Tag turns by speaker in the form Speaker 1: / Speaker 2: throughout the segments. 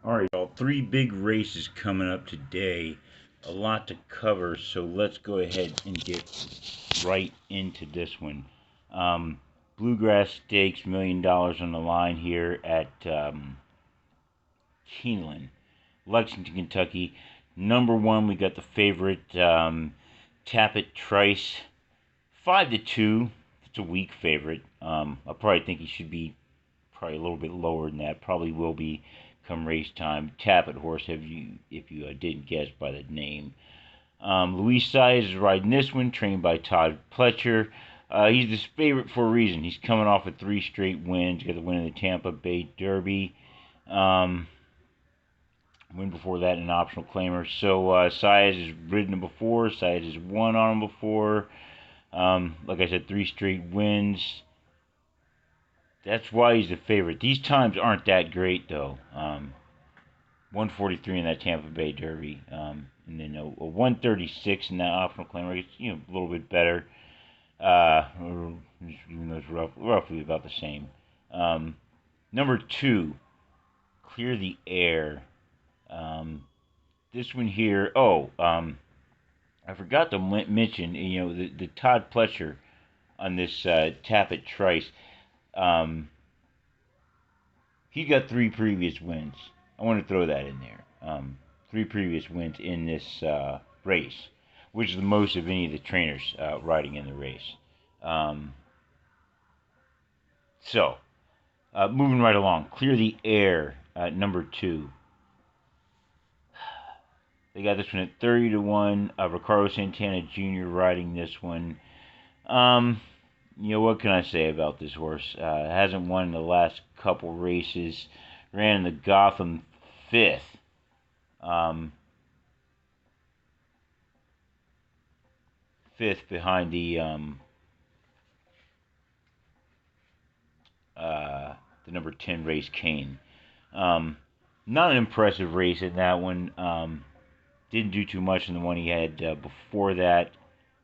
Speaker 1: All right, y'all. Three big races coming up today. A lot to cover, so let's go ahead and get right into this one. Um, Bluegrass Stakes, $1 million on the line here at Keeneland, Lexington, Kentucky. Number one, we got the favorite, Tappet Trice, 5-2. It's a weak favorite. I probably think he should be probably a little bit lower than that. Probably will be come race time. Tappet horse, if you didn't guess by the name. Luis Saez is riding this one, trained by Todd Pletcher. He's the favorite for a reason. He's coming off of three straight wins. He got the win in the Tampa Bay Derby. Um, Win before that in an optional claimer. So Saez has ridden him before. Saez has won on him before. Like I said, three straight wins. That's why he's the favorite. These times aren't that great, though. 143 in that Tampa Bay Derby, and then a 136 in that optional claimer. It's a little bit better, even though it's roughly about the same. Number two, Clear the Air. This one here. I forgot to mention. The Todd Pletcher on this Tappet Trice. Um, he got three previous wins. I want to throw that in there. Three previous wins in this race, which is the most of any of the trainers riding in the race. Um, Moving right along. Clear the Air, number two. They got this one at 30-1. Ricardo Santana Jr. riding this one. What can I say about this horse? Hasn't won in the last couple races. Ran in the Gotham fifth. Fifth behind the number 10 race Kane. Not an impressive race in that one. Didn't do too much in the one he had before that.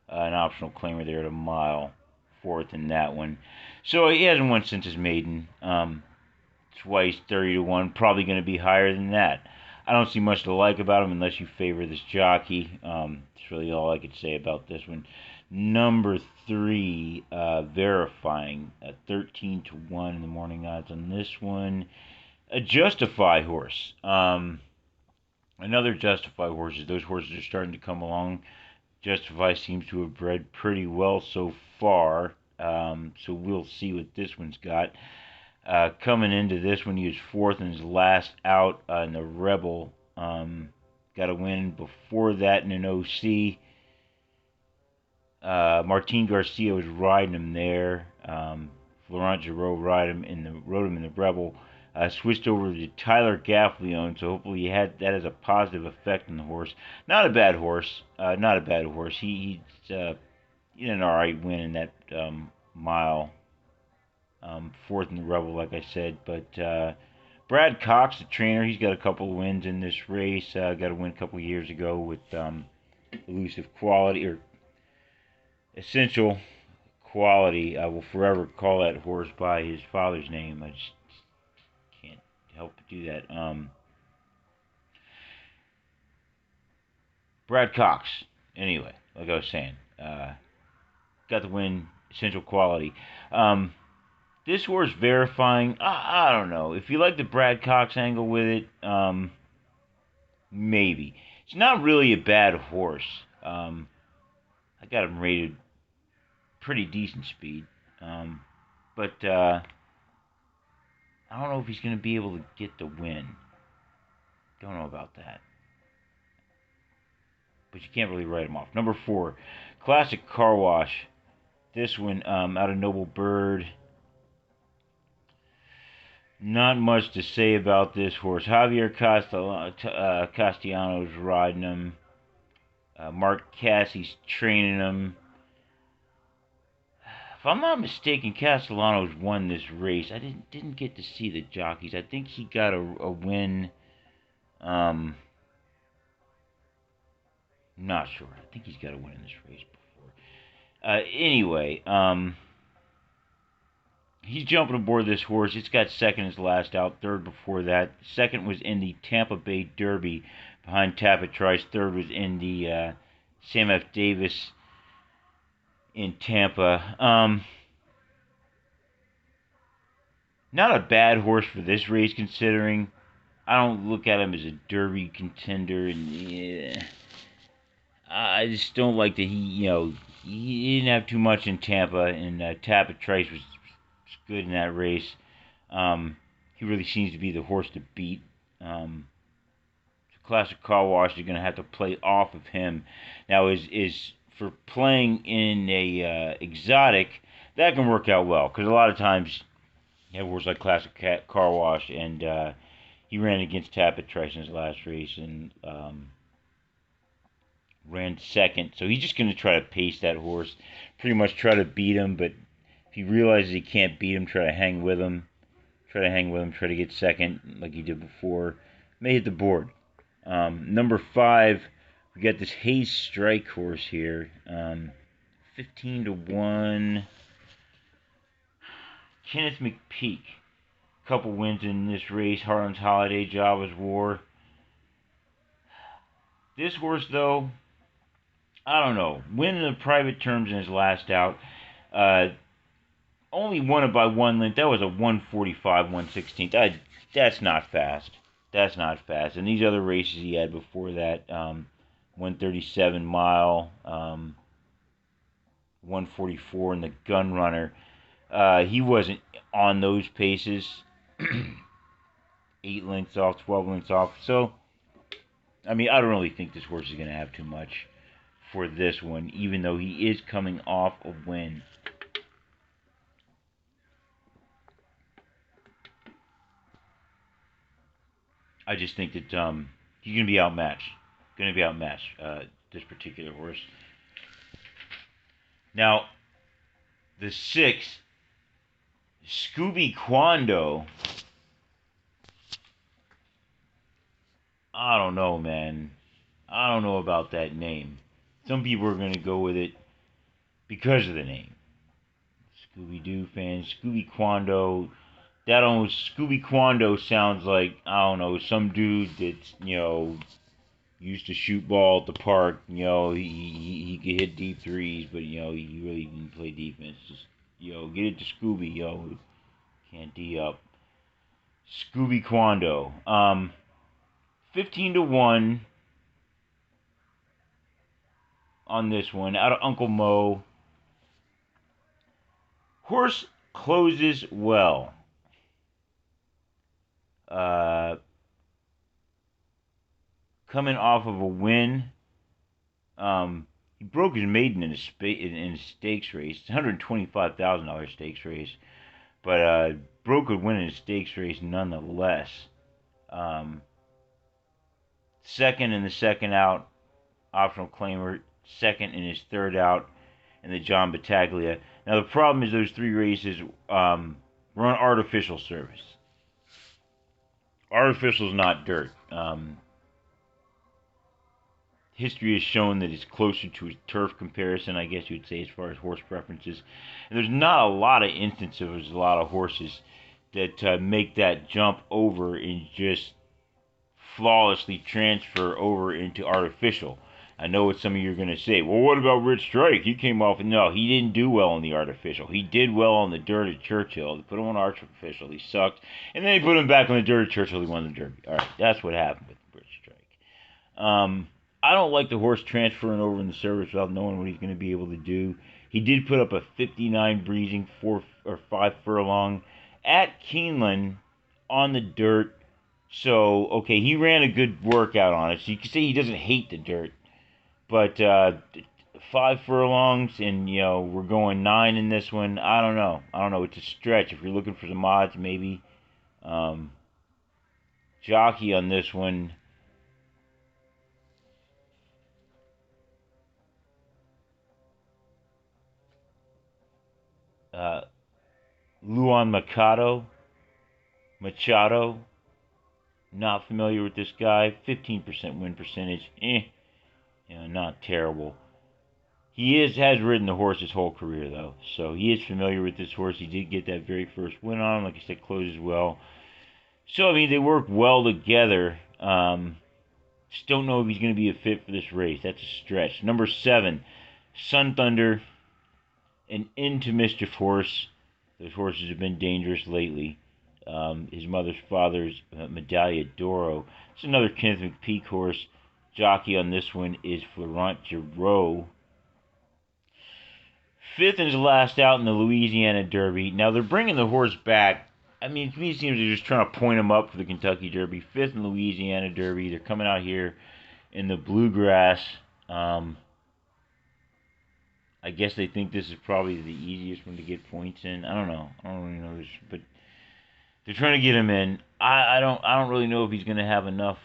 Speaker 1: An optional claimer there at a mile. Fourth in that one. So he hasn't won since his maiden. That's why he's 30-1. Probably going to be higher than that. I don't see much to like about him unless you favor this jockey. That's really all I could say about this one. Number three, Verifying, 13-1 in the morning odds on this one. A Justify horse. Another Justify horses. Those horses are starting to come along. Justify seems to have bred pretty well so far. So we'll see what this one's got. Coming into this one, he was fourth in his last out in the Rebel. Got a win before that in an OC. Martin Garcia was riding him there. Florent Giraud rode him in the Rebel. Switched over to Tyler Gaffleone, so hopefully that has a positive effect on the horse. Not a bad horse. Not a bad horse. He's an all right win in that mile. Fourth in the Rebel, like I said. But Brad Cox, the trainer, he's got a couple of wins in this race. Got a win a couple of years ago with Elusive Quality, or Essential Quality. I will forever call that horse by his father's name. I just can't help but do that. Brad Cox. Anyway, like I was saying, got the win, Essential Quality. This horse Verifying, I don't know. If you like the Brad Cox angle with it, maybe. It's not really a bad horse. I got him rated pretty decent speed. But I don't know if he's going to be able to get the win. Don't know about that. But you can't really write him off. Number four, Classic Car Wash. This one out of Noble Bird. Not much to say about this horse. Javier Castellanos riding him. Mark Cassie's training him. If I'm not mistaken, Castellanos won this race. I didn't get to see the jockeys. I think he got a win. Not sure. I think he's got a win in this race before. Anyway, he's jumping aboard this horse. It's got second as last out, third before that. Second was in the Tampa Bay Derby behind Tapit Trice. Third was in the Sam F. Davis in Tampa. Not a bad horse for this race, considering I don't look at him as a Derby contender, and yeah, I just don't like that he didn't have too much in Tampa, and Tapit Trice was good in that race. He really seems to be the horse to beat. Classic Car Wash is going to have to play off of him. Now, is for playing in a exotic, that can work out well, because a lot of times you have horses like Classic Car Wash, and he ran against Tapit Trice in his last race and ran second. So he's just going to try to pace that horse, pretty much try to beat him. But if he realizes he can't beat him, try to hang with him. Try to hang with him, try to get second like he did before. May hit the board. Number 5, we got this Hayes Strike horse here. 15 to 1. Kenneth McPeak. Couple wins in this race. Harlan's Holiday, Java's War. This horse, though, I don't know. Winning the private terms in his last out. Only won it by 1 length. That was a 145, 116. That's not fast. That's not fast. And these other races he had before that, 137 mile, 144 in the Gun Runner. He wasn't on those paces. 8 lengths off, 12 lengths off. So, I mean, I don't really think this horse is going to have too much for this one, even though he is coming off a win. I just think that he's going to be outmatched. This particular horse. Now, the 6, Scooby Quando. I don't know, man. I don't know about that name. Some people are going to go with it because of the name. Scooby-Doo fans, Scooby Quando. Scooby Quando sounds like, I don't know, some dude that's, used to shoot ball at the park. He could hit deep threes, but, he really didn't play defense. Just, get it to Scooby, can't D up. Scooby Quando. 15 to 1 on this one, out of Uncle Mo. Horse closes well. Coming off of a win. He broke his maiden in a stakes race, $125,000 stakes race, but broke a win in a stakes race nonetheless. Second in the second out, optional claimer. Second in his third out, in the John Battaglia. Now the problem is those 3 races were on artificial service. Artificial is not dirt. History has shown that it's closer to a turf comparison, I guess you would say, as far as horse preferences. And there's not a lot of instances of a lot of horses that make that jump over and just flawlessly transfer over into artificial. I know what some of you are going to say. Well, what about Rich Strike? He came off. No, he didn't do well in the artificial. He did well on the dirt at Churchill. They put him on artificial. He sucked. And then they put him back on the dirt at Churchill. He won the Derby. All right, that's what happened with Rich Strike. I don't like the horse transferring over in the service without knowing what he's going to be able to do. He did put up a 59 breezing, 4 or 5 furlong at Keeneland on the dirt. So, okay, he ran a good workout on it. So you can say he doesn't hate the dirt. But 5 furlongs and, we're going 9 in this one. I don't know. It's a stretch. If you're looking for some odds, maybe. Jockey on this one. Luan Machado. Not familiar with this guy. 15% win percentage. Not terrible. Has ridden the horse his whole career though, so he is familiar with this horse. He did get that very first win on him, like I said, closes well. So I mean, they work well together. Just don't know if he's going to be a fit for this race. That's a stretch. Number 7, Sun Thunder, an Into Mischief horse. Those horses have been dangerous lately. His mother's father's Medaglia d'Oro. It's another Kenneth McPeak horse. Jockey on this one is Florent Giraud. 5th and his last out in the Louisiana Derby. Now they're bringing the horse back. I mean, to me, it seems they're just trying to point him up for the Kentucky Derby. 5th in the Louisiana Derby. They're coming out here in the Bluegrass. I guess they think this is probably the easiest one to get points in. I don't know. I don't really know this, but they're trying to get him in. I don't really know if he's going to have enough.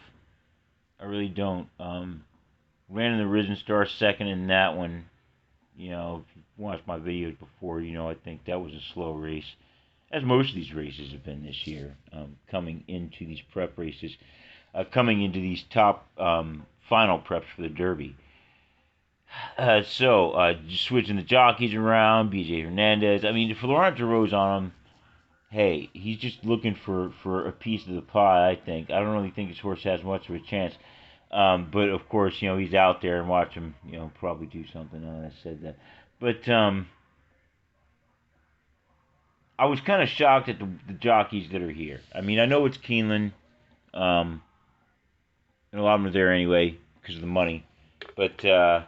Speaker 1: I really don't. Ran in the Risen Star second in that one. You know, if you watched my videos before, you know I think that was a slow race, as most of these races have been this year. Coming into these prep races, coming into these top final preps for the Derby. Just switching the jockeys around, BJ Hernandez. I mean, if Laurent Giroux on him, hey, he's just looking for a piece of the pie, I think. I don't really think his horse has much of a chance. But, of course, you know, he's out there and watch him, you know, probably do something. I said that. But I was kind of shocked at the jockeys that are here. I mean, I know it's Keeneland, and a lot of them are there anyway because of the money. But I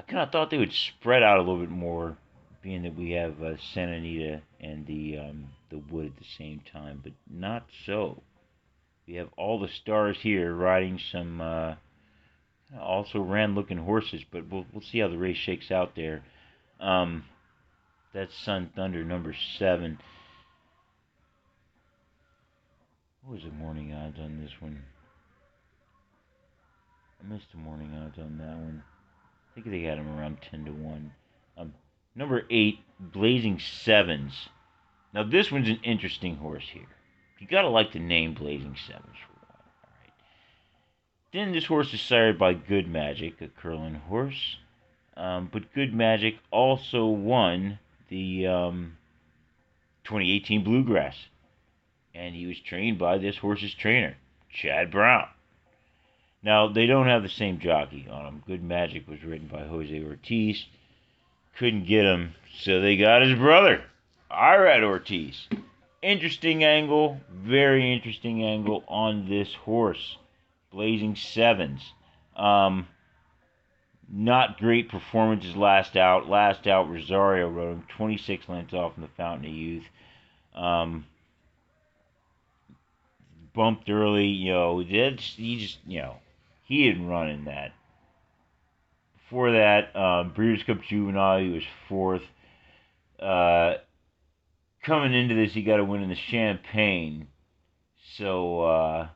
Speaker 1: kind of thought they would spread out a little bit more, being that we have Santa Anita and the Wood at the same time, but not so. We have all the stars here riding some also ran-looking horses, but we'll see how the race shakes out there. That's Sun Thunder, number 7. What was the morning odds on this one? I missed the morning odds on that one. I think they had him around 10 to 1. Number 8, Blazing Sevens. Now this one's an interesting horse here. You gotta like the name Blazing Sevens for one. All right. Then this horse is sired by Good Magic, a curling horse. But Good Magic also won the 2018 Bluegrass, and he was trained by this horse's trainer, Chad Brown. Now they don't have the same jockey on him. Good Magic was ridden by Jose Ortiz. Couldn't get him, so they got his brother, Irad Ortiz. Interesting angle, very interesting angle on this horse. Blazing Sevens. Not great performances last out. Last out, Rosario rode him 26 lengths off in the Fountain of Youth. Bumped early, you know. He didn't run in that. Before that, Breeders' Cup Juvenile, he was 4th. Coming into this, he got a win in the Champagne. So,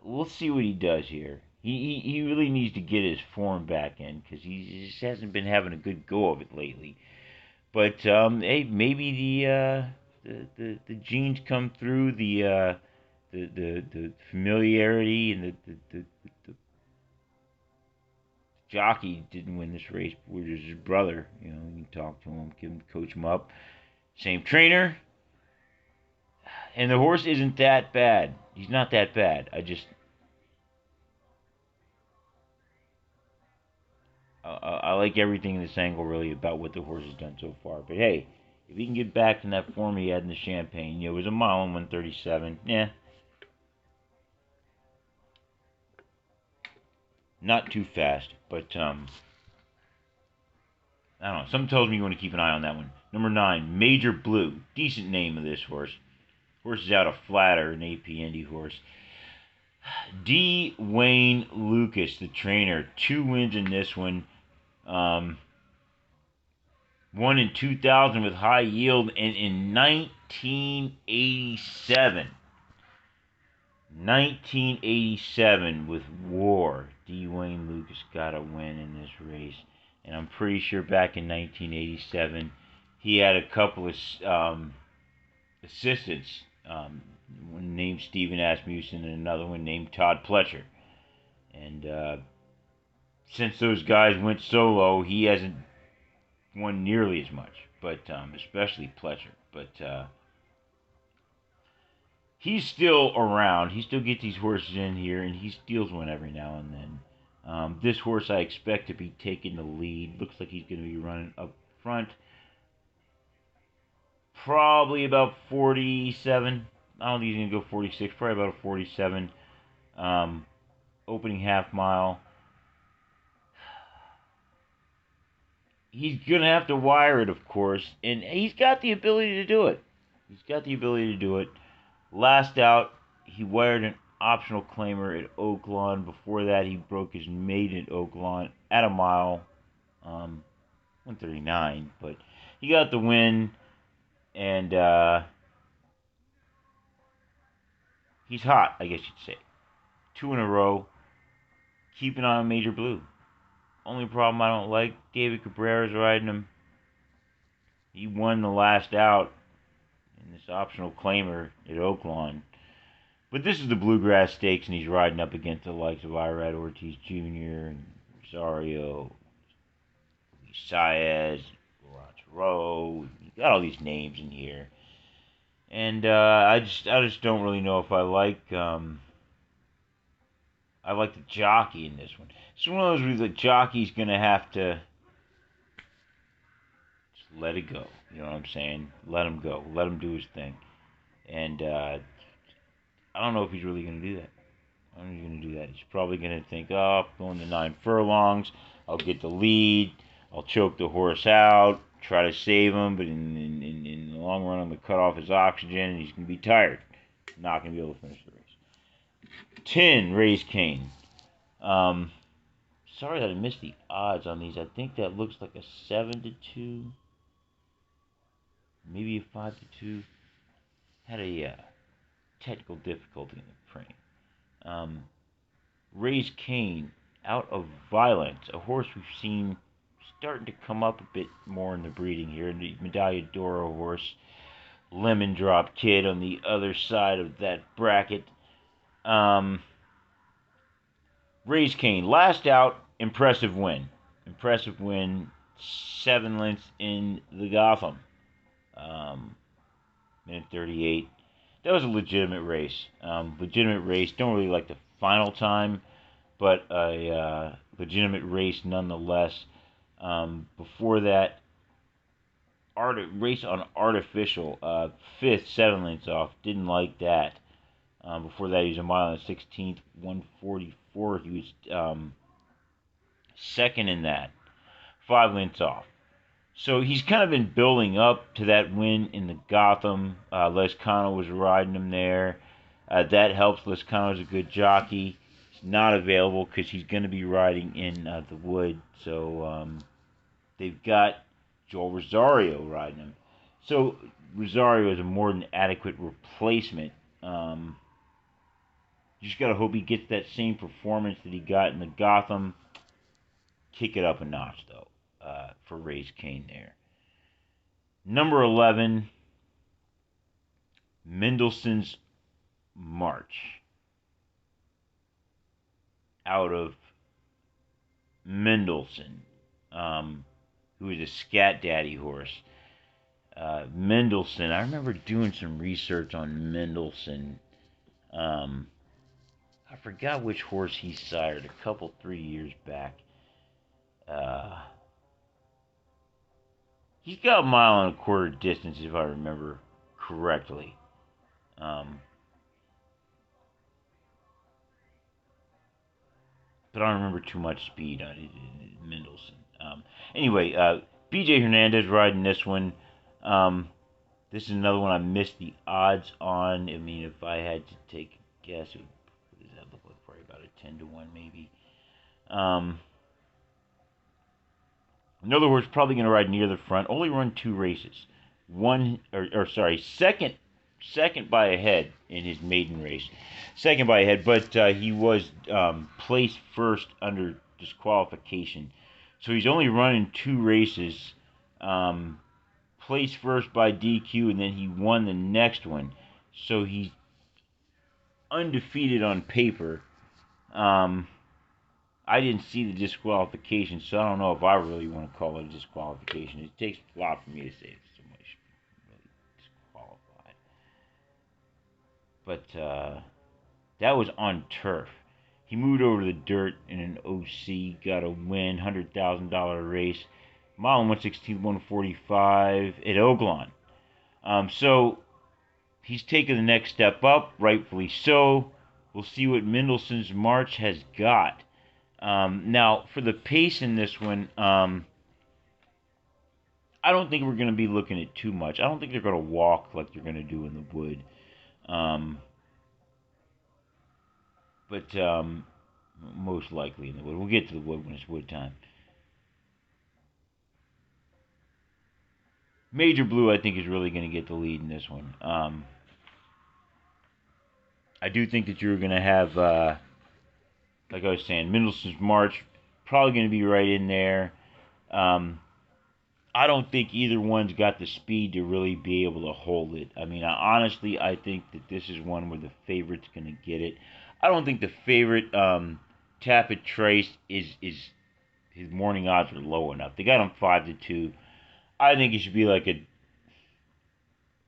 Speaker 1: we'll see what he does here. He really needs to get his form back in because he just hasn't been having a good go of it lately. But hey, maybe the genes come through, the familiarity, and the jockey didn't win this race, but was his brother. You know, you can talk to him, coach him up. Same trainer, and the horse isn't that bad. He's not that bad. I like everything in this angle really about what the horse has done so far. But hey, if he can get back in that form he had in the Champagne, you know, it was a mile and 137. Yeah, not too fast, but I don't know. Something tells me you want to keep an eye on that one. Number 9, Major Blue. Decent name of this horse. Horse is out of Flatter, an AP Indy horse. D. Wayne Lucas, the trainer. 2 wins in this one. Won in 2000 with High Yield, and in 1987 with War. D. Wayne Lucas got a win in this race. And I'm pretty sure back in 1987, he had a couple of assistants. One named Stephen Asmussen and another one named Todd Pletcher. And since those guys went solo, he hasn't won nearly as much. But especially Pletcher. But he's still around. He still gets these horses in here, and he steals one every now and then. This horse I expect to be taking the lead. Looks like he's going to be running up front. Probably about 47. I don't think he's going to go 46. Probably about a 47. Um, Opening half mile. He's going to have to wire it, of course. And he's got the ability to do it. He's got the ability to do it. Last out, he wired an optional claimer at Oaklawn. Before that, he broke his maiden at Oaklawn at a mile, 139. But he got the win, and he's hot, I guess you'd say. 2 in a row, keeping on Major Blue. Only problem I don't like, David Cabrera's riding him. He won the last out in this optional claimer at Oaklawn. But this is the Bluegrass Stakes, and he's riding up against the likes of Irad Ortiz Jr. and Rosario, Saez, Rowe. You got all these names in here, and I just don't really know if I like the jockey in this one. It's one of those where the jockey's gonna have to just let it go. You know what I'm saying? Let him go. Let him do his thing. And I don't know if he's really gonna do that. I don't know if he's gonna do that. He's probably gonna think, oh, going to 9 furlongs, I'll get the lead, I'll choke the horse out, try to save him, but in the long run, I'm gonna cut off his oxygen, and he's gonna be tired. Not gonna be able to finish the race. 10, Raise Cane. Sorry that I missed the odds on these. I think that looks like a 7-2, maybe a 5-2. Had a technical difficulty in the frame. Raise Cane, Out of Violence, a horse we've seen starting to come up a bit more in the breeding here. The Medaglia d'Oro horse, Lemon Drop Kid on the other side of that bracket. Raise Cane, last out, impressive win. Impressive win, 7 lengths in the Gotham. Minute 38. That was a legitimate race. Legitimate race. Don't really like the final time, but a legitimate race nonetheless. Before that, race on Artificial, 5th, 7 lengths off. Didn't like that. Before that, he was a mile and 16th, 144. He was second in that, 5 lengths off. So he's kind of been building up to that win in the Gotham. Lescano was riding him there. That helps. Lescano's a good jockey. He's not available because he's going to be riding in the Wood. So they've got Joel Rosario riding him. So Rosario is a more than adequate replacement. You just got to hope he gets that same performance that he got in the Gotham. Kick it up a notch, though, for Raise Cane there. Number 11, Mendelssohn's March. Out of Mendelssohn, who is a Scat Daddy horse. Mendelssohn, I remember doing some research on Mendelssohn. I forgot which horse he sired a couple, 3 years back. He's got a mile and a quarter distance, if I remember correctly. But I don't remember too much speed on it, Mendelssohn. Anyway, BJ Hernandez riding this one. This is another one I missed the odds on. I mean, if I had to take a guess, what does that look like? Probably about a 10-1 maybe. Another horse probably going to ride near the front. Only run 2 races. Second by a head in his maiden race. Second by a head, but he was placed first under disqualification. So he's only running 2 races. Placed first by DQ, and then he won the next one. So he's undefeated on paper. I didn't see the disqualification, so I don't know if I really want to call it a disqualification. It takes a lot for me to say that somebody should be really disqualified. But that was on turf. He moved over to the dirt in an OC, got a win, $100,000 race, mile 116, 145 at Oaklawn. So he's taken the next step up, rightfully so. We'll see what Mendelssohn's March has got. Now, for the pace in this one, I don't think we're going to be looking at too much. I don't think they're going to walk like they're going to do in the wood. Um, but most likely in the wood. We'll get to the wood when it's wood time. Major Blue, I think, is really going to get the lead in this one. I do think that you're going to have, like I was saying, Mendelssohn's March probably going to be right in there. I don't think either one's got the speed to really be able to hold it. I mean, honestly, I think that this is one where the favorite's going to get it. I don't think the favorite, Tapit Trace, is his morning odds are low enough. They got him 5-2. I think it should be like a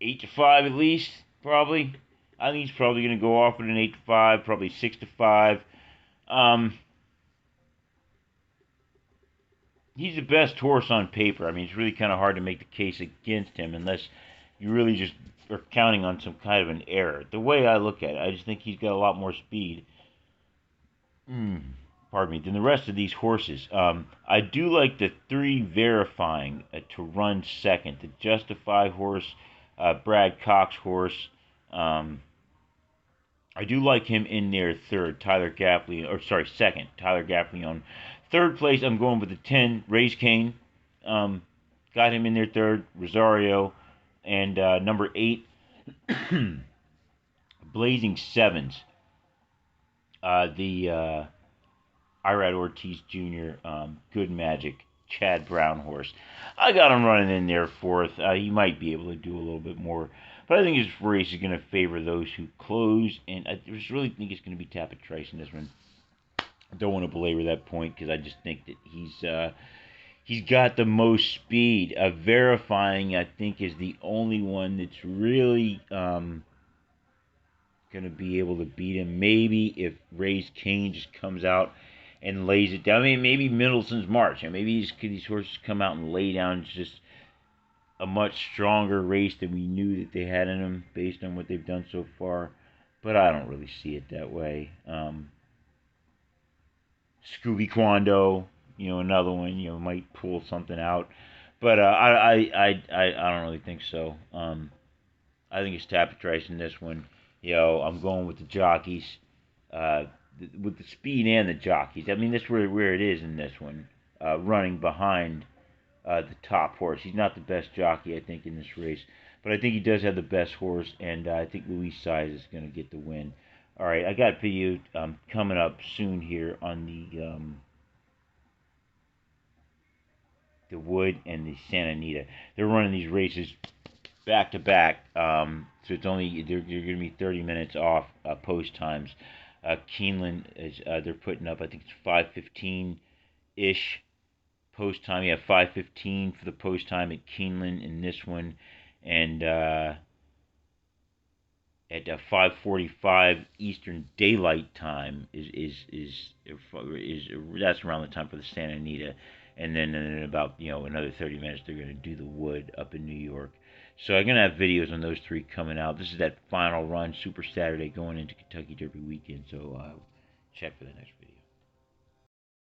Speaker 1: 8-5 at least, probably. I think he's probably going to go off with an 8-5, probably 6-5. He's the best horse on paper. I mean, it's really kind of hard to make the case against him unless you really just are counting on some kind of an error. The way I look at it, I just think he's got a lot more speed. Pardon me, than the rest of these horses. I do like the 3 verifying to run second. The Justify horse, Brad Cox horse. I do like him in there third. Second. Tyler Gaffley. Third place, I'm going with the 10, Raise Cane. Got him in there third. Rosario. And number 8, Blazing Sevens. The Irad Ortiz Jr., Good Magic, Chad Brown horse. I got him running in there fourth. He might be able to do a little bit more. But I think his race is going to favor those who close. And I just really think it's going to be Tapit Trice in this one. I don't want to belabor that point because I just think that he's got the most speed. Verifying, I think, is the only one that's really going to be able to beat him. Maybe if Raise Cane just comes out and lays it down. I mean, maybe Mendelssohn's March. And maybe these horses come out and lay down just a much stronger race than we knew that they had in them based on what they've done so far. But I don't really see it that way. Scooby Quando, another one, might pull something out. But I don't really think so. I think it's Tapit Trice in this one. I'm going with the jockeys. With the speed and the jockeys. I mean, that's where it is in this one. Running behind the top horse. He's not the best jockey, I think, in this race. But I think he does have the best horse, and I think Luis Saez is going to get the win. All right, I got for you coming up soon here on the Wood and the Santa Anita. They're running these races back to back, so it's only they're going to be 30 minutes off post times. Keeneland is they're putting up, I think it's 5:15 ish post time. You have 5:15 for the post time at Keeneland in this one, and at 5:45 Eastern Daylight Time is that's around the time for the Santa Anita, and then in about another 30 minutes they're going to do the Wood up in New York. So I'm going to have videos on those 3 coming out. This is that final run, Super Saturday, going into Kentucky Derby weekend. So check for the next video.